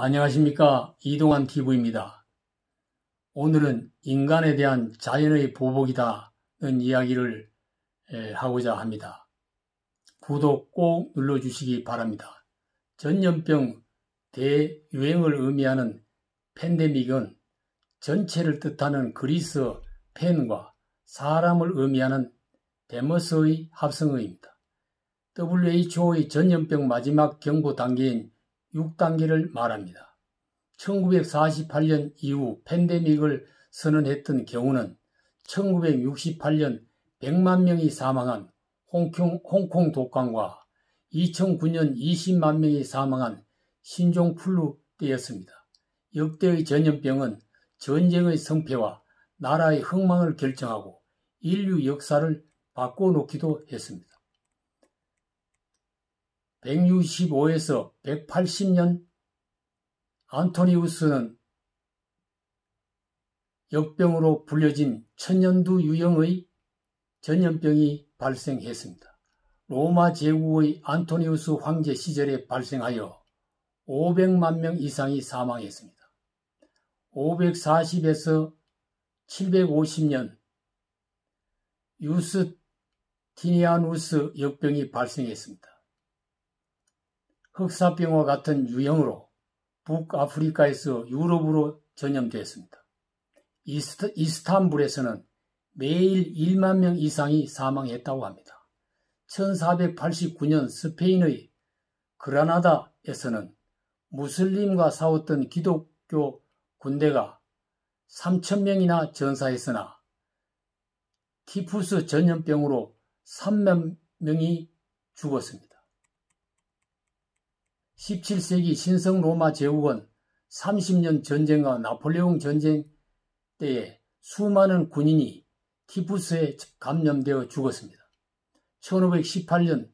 안녕하십니까. 이동환 TV입니다. 오늘은 인간에 대한 자연의 보복이다는 이야기를 하고자 합니다. 구독 꼭 눌러주시기 바랍니다. 전염병 대유행을 의미하는 팬데믹은 전체를 뜻하는 그리스 팬과 사람을 의미하는 데모스의 합성어입니다. WHO의 전염병 마지막 경보 단계인 6단계를 말합니다. 1948년 이후 팬데믹을 선언했던 경우는 1968년 100만 명이 사망한 홍콩 독감과 2009년 20만 명이 사망한 신종플루 때였습니다. 역대의 전염병은 전쟁의 성패와 나라의 흥망을 결정하고 인류 역사를 바꿔놓기도 했습니다. 165에서 180년 안토니우스는 역병으로 불려진 천년두 유형의 전염병이 발생했습니다. 로마 제국의 안토니우스 황제 시절에 발생하여 500만 명 이상이 사망했습니다. 540에서 750년 유스티니아누스 역병이 발생했습니다. 흑사병과 같은 유형으로 북아프리카에서 유럽으로 전염되었습니다. 이스탄불에서는 매일 1만 명 이상이 사망했다고 합니다. 1489년 스페인의 그라나다에서는 무슬림과 싸웠던 기독교 군대가 3,000명이나 전사했으나 티푸스 전염병으로 3만 명이 죽었습니다. 17세기 신성 로마 제국은 30년 전쟁과 나폴레옹 전쟁 때에 수많은 군인이 티푸스에 감염되어 죽었습니다. 1518년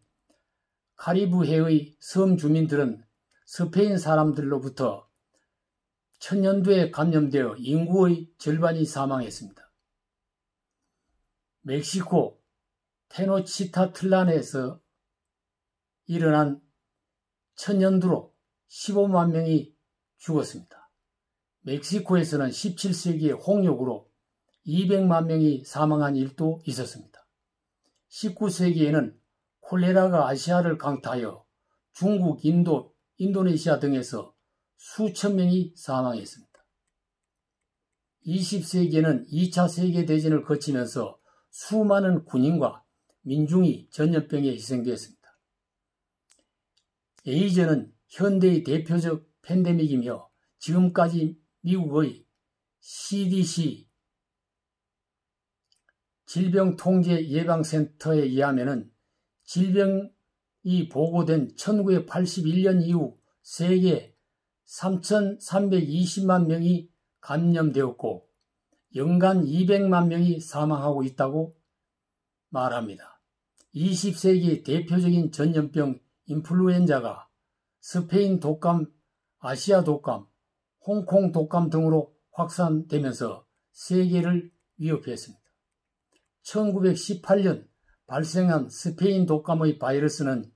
카리브해의 섬 주민들은 스페인 사람들로부터 천연두에 감염되어 인구의 절반이 사망했습니다. 멕시코 테노치타틀란에서 일어난 천연두로 15만 명이 죽었습니다. 멕시코에서는 17세기에 홍역으로 200만 명이 사망한 일도 있었습니다. 19세기에는 콜레라가 아시아를 강타하여 중국, 인도, 인도네시아 등에서 수천 명이 사망했습니다. 20세기에는 2차 세계대전을 거치면서 수많은 군인과 민중이 전염병에 희생되었습니다. 에이즈는 현대의 대표적 팬데믹이며 지금까지 미국의 CDC 질병통제예방센터에 의하면 질병이 보고된 1981년 이후 세계 3,320만 명이 감염되었고 연간 200만 명이 사망하고 있다고 말합니다. 20세기의 대표적인 전염병 인플루엔자가 스페인 독감, 아시아 독감, 홍콩 독감 등으로 확산되면서 세계를 위협했습니다. 1918년 발생한 스페인 독감의 바이러스는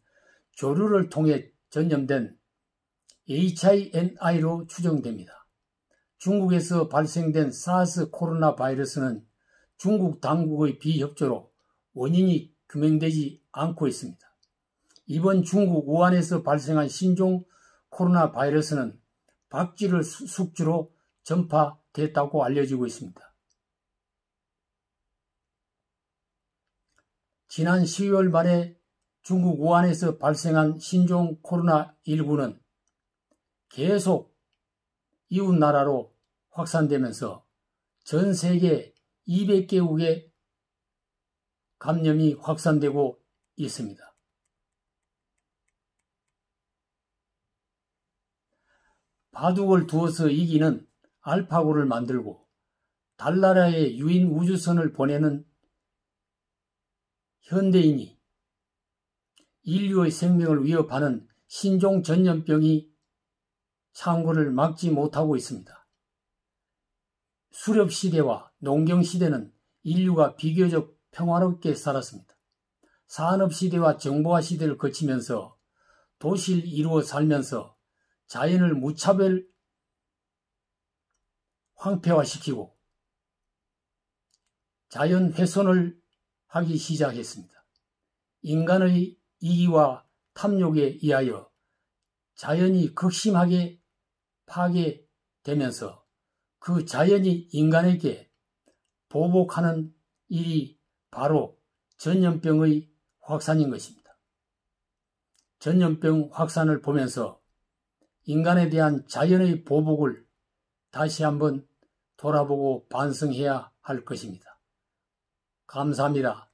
조류를 통해 전염된 H1N1로 추정됩니다. 중국에서 발생된 사스 코로나 바이러스는 중국 당국의 비협조로 원인이 규명되지 않고 있습니다. 이번 중국 우한에서 발생한 신종 코로나 바이러스는 박쥐를 숙주로 전파됐다고 알려지고 있습니다. 지난 12월 말에 중국 우한에서 발생한 신종 코로나19는 계속 이웃 나라로 확산되면서 전 세계 200개국에 감염이 확산되고 있습니다. 바둑을 두어서 이기는 알파고를 만들고 달나라에 유인 우주선을 보내는 현대인이 인류의 생명을 위협하는 신종 전염병이 창궐을 막지 못하고 있습니다. 수렵시대와 농경시대는 인류가 비교적 평화롭게 살았습니다. 산업시대와 정보화 시대를 거치면서 도시를 이루어 살면서 자연을 무차별 황폐화시키고 자연 훼손을 하기 시작했습니다. 인간의 이기와 탐욕에 의하여 자연이 극심하게 파괴되면서 그 자연이 인간에게 보복하는 일이 바로 전염병의 확산인 것입니다. 전염병 확산을 보면서 인간에 대한 자연의 보복을 다시 한번 돌아보고 반성해야 할 것입니다. 감사합니다.